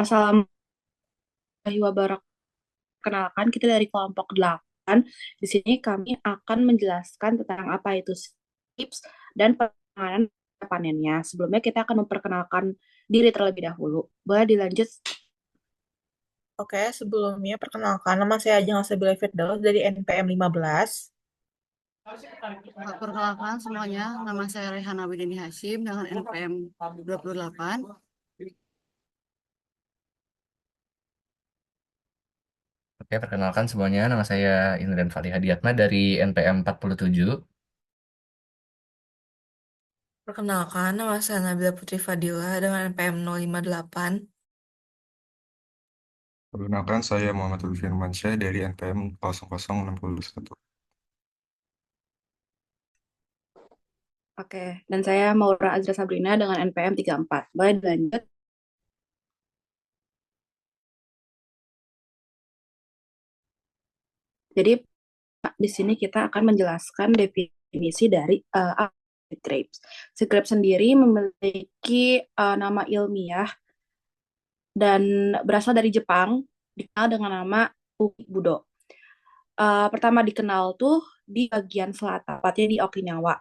Assalamualaikum warahmatullahi wabarakatuh. Kenalkan kita dari kelompok 8. Di sini kami akan menjelaskan tentang apa itu tips dan penanganan panennya. Sebelumnya kita akan memperkenalkan diri terlebih dahulu. Boleh dilanjut? Oke, sebelumnya perkenalkan nama saya Ajeng Asabila Firdaus dari NPM 15. Perkenalkan semuanya, nama saya Rehana Widini Hashim dengan NPM 28. Oke, perkenalkan semuanya. Nama saya Indrian Fali Hadiatma dari NPM 47. Perkenalkan nama saya Nabila Putri Fadila dengan NPM 058. Perkenalkan, saya Muhammad Lutfi Firmansyah dari NPM 0061. Oke, dan saya Maura Azra Sabrina dengan NPM 34. Boleh dilanjut? Jadi di sini kita akan menjelaskan definisi dari acid grapes. Si grapes sendiri memiliki nama ilmiah dan berasal dari Jepang, dikenal dengan nama Ubi Budo. Pertama dikenal tuh di bagian selatan, tepatnya di Okinawa.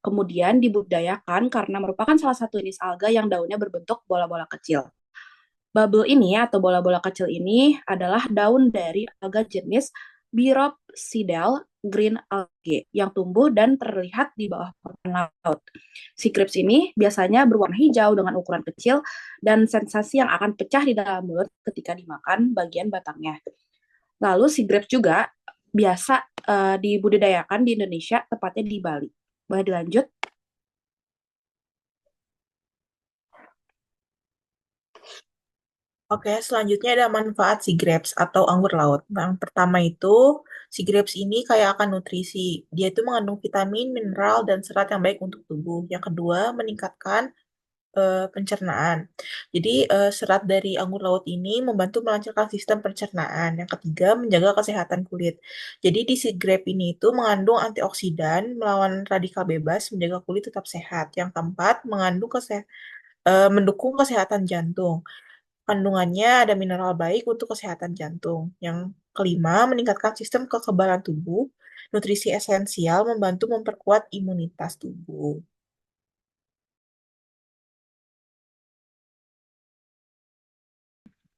Kemudian dibudidayakan karena merupakan salah satu jenis alga yang daunnya berbentuk bola-bola kecil. Bubble ini atau bola-bola kecil ini adalah daun dari alga jenis Biropsidal green algae yang tumbuh dan terlihat di bawah permukaan laut. Si grapes ini biasanya berwarna hijau dengan ukuran kecil dan sensasi yang akan pecah di dalam mulut ketika dimakan bagian batangnya. Lalu si grapes juga biasa dibudidayakan di Indonesia, tepatnya di Bali. Boleh dilanjut? Oke, selanjutnya ada manfaat sea grapes atau anggur laut. Yang pertama itu, sea grapes ini kaya akan nutrisi. Dia itu mengandung vitamin, mineral, dan serat yang baik untuk tubuh. Yang kedua, meningkatkan pencernaan. Jadi serat dari anggur laut ini membantu melancarkan sistem pencernaan. Yang ketiga, menjaga kesehatan kulit. Jadi di seed grape ini itu mengandung antioksidan, melawan radikal bebas, menjaga kulit tetap sehat. Yang keempat, mendukung kesehatan jantung. Kandungannya ada mineral baik untuk kesehatan jantung. Yang kelima, meningkatkan sistem kekebalan tubuh. Nutrisi esensial membantu memperkuat imunitas tubuh.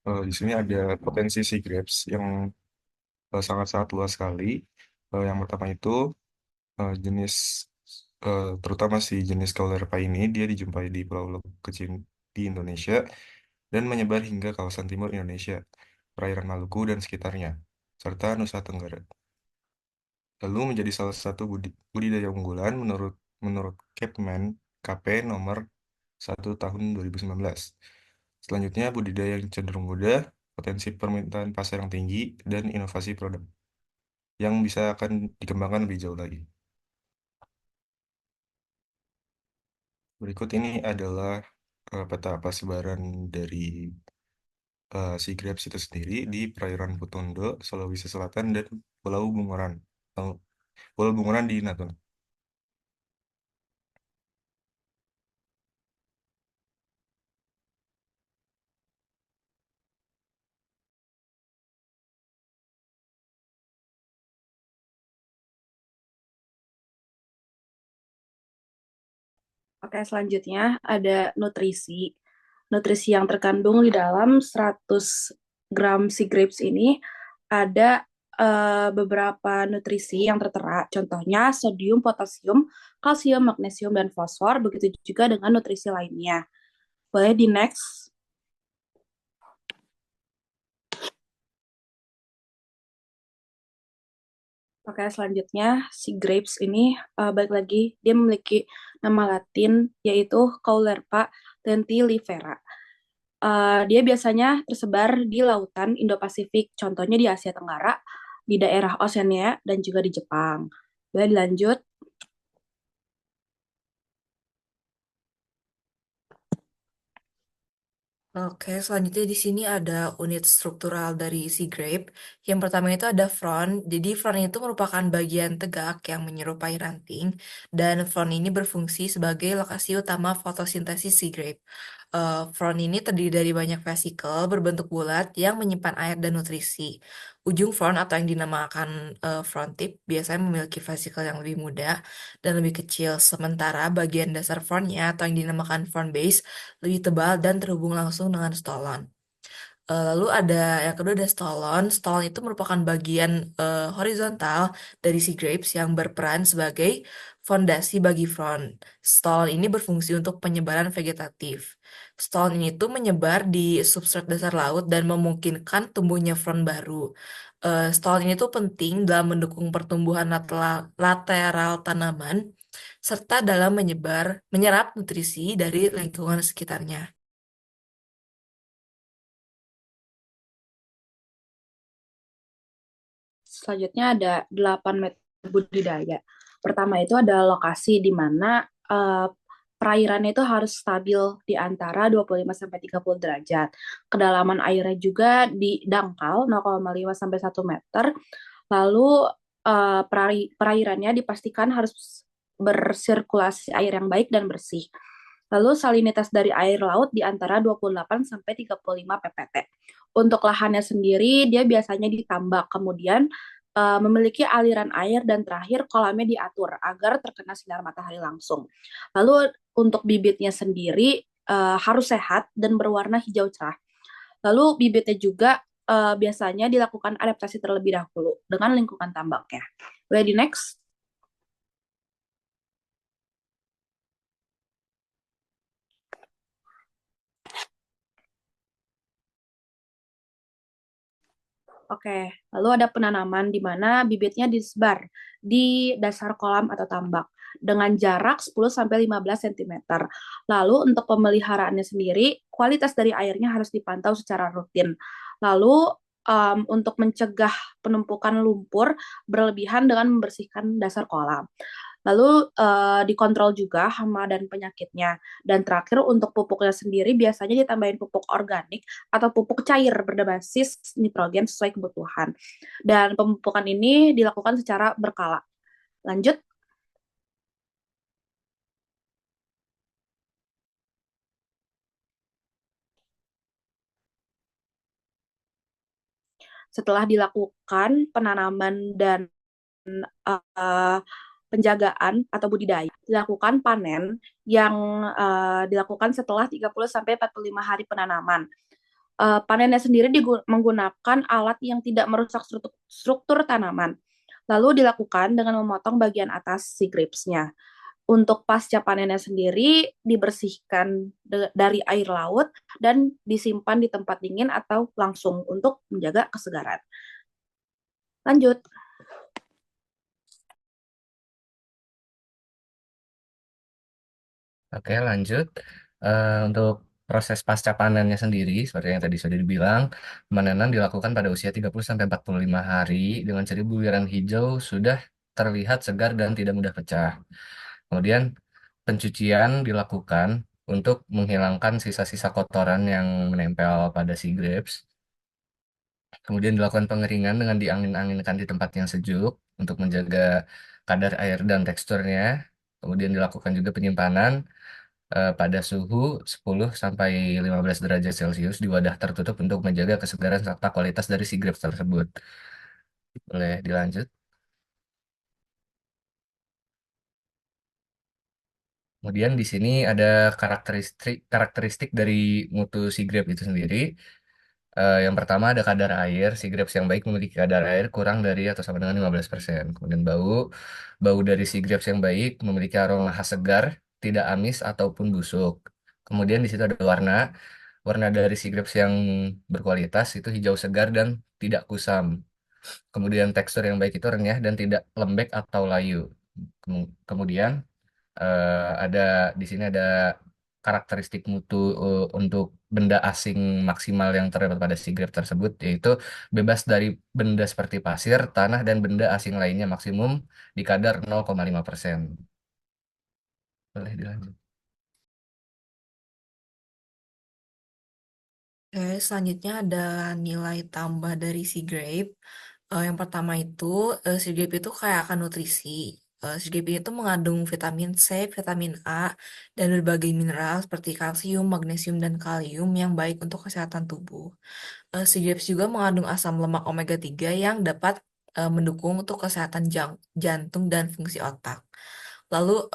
Di sini ada potensi sea grapes yang sangat-sangat luas sekali. Yang pertama itu jenis terutama si jenis Caulerpa ini dia dijumpai di pulau-pulau kecil di Indonesia dan menyebar hingga kawasan timur Indonesia, perairan Maluku dan sekitarnya, serta Nusa Tenggara. Lalu menjadi salah satu budidaya unggulan menurut menurut Kepman KP nomor 1 tahun 2019. Selanjutnya, budidaya yang cenderung mudah, potensi permintaan pasar yang tinggi, dan inovasi produk yang bisa akan dikembangkan lebih jauh lagi. Berikut ini adalah peta persebaran dari Sea Grapes itu sendiri di perairan Butondo, Sulawesi Selatan, dan Pulau Bunguran. Atau Pulau Bunguran di Natuna. Oke, selanjutnya ada nutrisi. Nutrisi yang terkandung di dalam 100 gram sea grapes ini ada beberapa nutrisi yang tertera. Contohnya sodium, potasium, kalsium, magnesium, dan fosfor. Begitu juga dengan nutrisi lainnya. Boleh di next. Oke, selanjutnya si grapes ini balik lagi dia memiliki nama Latin yaitu Caulerpa lentilifera. Dia biasanya tersebar di lautan Indo-Pasifik, contohnya di Asia Tenggara, di daerah Oseania, dan juga di Jepang. Boleh dilanjut? Oke, selanjutnya di sini ada unit struktural dari si grape. Yang pertama itu ada frond. Jadi frond itu merupakan bagian tegak yang menyerupai ranting dan frond ini berfungsi sebagai lokasi utama fotosintesis si grape. Frond ini terdiri dari banyak vesikel berbentuk bulat yang menyimpan air dan nutrisi. Ujung frond atau yang dinamakan frond tip biasanya memiliki vesikel yang lebih muda dan lebih kecil, sementara bagian dasar frondnya atau yang dinamakan frond base lebih tebal dan terhubung langsung dengan stolon. Lalu ada yang kedua ada stolon. Stolon itu merupakan bagian horizontal dari si grapes yang berperan sebagai fondasi bagi frond. Stolon ini berfungsi untuk penyebaran vegetatif. Stolon ini tuh menyebar di substrat dasar laut dan memungkinkan tumbuhnya frond baru. Stolon ini tuh penting dalam mendukung pertumbuhan lateral tanaman serta dalam menyerap nutrisi dari lingkungan sekitarnya. Selanjutnya ada 8 metode budidaya. Pertama itu ada lokasi di mana perairannya itu harus stabil di antara 25 sampai 30 derajat. Kedalaman airnya juga di dangkal 0,5 sampai 1 meter. Lalu perairannya dipastikan harus bersirkulasi air yang baik dan bersih. Lalu salinitas dari air laut di antara 28 sampai 35 ppt. Untuk lahannya sendiri dia biasanya ditambak, kemudian memiliki aliran air dan terakhir kolamnya diatur agar terkena sinar matahari langsung. Lalu untuk bibitnya sendiri harus sehat dan berwarna hijau cerah. Lalu bibitnya juga biasanya dilakukan adaptasi terlebih dahulu dengan lingkungan tambaknya. Ready next? Oke, lalu ada penanaman di mana bibitnya disebar di dasar kolam atau tambak dengan jarak 10-15 cm. Lalu untuk pemeliharaannya sendiri, kualitas dari airnya harus dipantau secara rutin. Lalu untuk mencegah penumpukan lumpur berlebihan dengan membersihkan dasar kolam. Lalu dikontrol juga hama dan penyakitnya. Dan terakhir untuk pupuknya sendiri biasanya ditambahin pupuk organik atau pupuk cair berbasis nitrogen sesuai kebutuhan. Dan pemupukan ini dilakukan secara berkala. Lanjut. Setelah dilakukan penanaman dan uh, penjagaan atau budidaya, dilakukan panen yang dilakukan setelah 30-45 hari penanaman. Panennya sendiri menggunakan alat yang tidak merusak struktur tanaman. Lalu dilakukan dengan memotong bagian atas si grapes-nya. Untuk pasca panennya sendiri dibersihkan dari air laut dan disimpan di tempat dingin atau langsung untuk menjaga kesegaran. Lanjut. Oke, lanjut. Untuk proses pasca panennya sendiri, seperti yang tadi sudah dibilang, pemanenan dilakukan pada usia 30-45 hari dengan ciri buluran hijau sudah terlihat segar dan tidak mudah pecah. Kemudian pencucian dilakukan untuk menghilangkan sisa-sisa kotoran yang menempel pada si grapes. Kemudian dilakukan pengeringan dengan diangin-anginkan di tempat yang sejuk untuk menjaga kadar air dan teksturnya. Kemudian dilakukan juga penyimpanan pada suhu 10 sampai 15 derajat Celcius di wadah tertutup untuk menjaga kesegaran serta kualitas dari si grapes tersebut. Boleh dilanjut. Kemudian di sini ada karakteristik karakteristik dari mutu si grape itu sendiri. Yang pertama ada kadar air. Si grapes yang baik memiliki kadar air kurang dari atau sama dengan 15%. Kemudian bau dari si grapes yang baik memiliki aroma khas segar, tidak amis ataupun busuk. Kemudian di situ ada warna. Warna dari si grapes yang berkualitas itu hijau segar dan tidak kusam. Kemudian tekstur yang baik itu renyah dan tidak lembek atau layu. Kemudian ada di sini ada karakteristik mutu untuk benda asing maksimal yang terdapat pada si grape tersebut, yaitu bebas dari benda seperti pasir, tanah, dan benda asing lainnya maksimum di kadar 0,5%. Boleh dilanjut. Oke, selanjutnya ada nilai tambah dari si grape. Yang pertama itu, si grape itu kayak akan nutrisi. sea grape ini tuh mengandung vitamin C, vitamin A, dan berbagai mineral seperti kalsium, magnesium, dan kalium yang baik untuk kesehatan tubuh. Sea grapes juga mengandung asam lemak omega 3 yang dapat mendukung untuk kesehatan jantung dan fungsi otak. Lalu,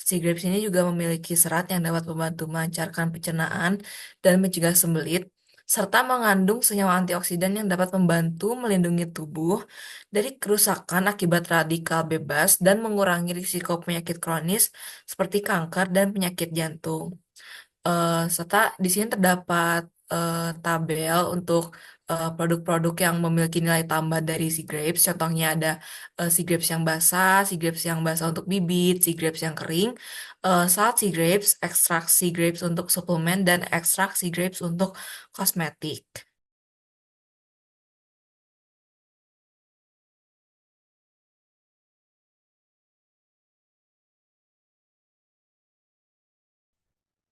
sea grapes ini juga memiliki serat yang dapat membantu melancarkan pencernaan dan mencegah sembelit, serta mengandung senyawa antioksidan yang dapat membantu melindungi tubuh dari kerusakan akibat radikal bebas dan mengurangi risiko penyakit kronis seperti kanker dan penyakit jantung. Serta di sini terdapat tabel untuk produk-produk yang memiliki nilai tambah dari sea grapes. Contohnya ada sea grapes yang basah untuk bibit, sea grapes yang kering, salt sea grapes, ekstrak sea grapes untuk suplemen, dan ekstrak sea grapes untuk kosmetik.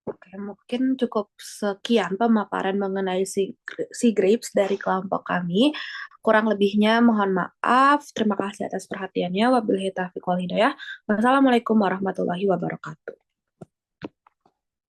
Oke, mungkin cukup sekian pemaparan mengenai sea grapes dari kelompok kami. Kurang lebihnya mohon maaf. Terima kasih atas perhatiannya. Wabillahi taufiq wal hidayah. Wassalamualaikum warahmatullahi wabarakatuh.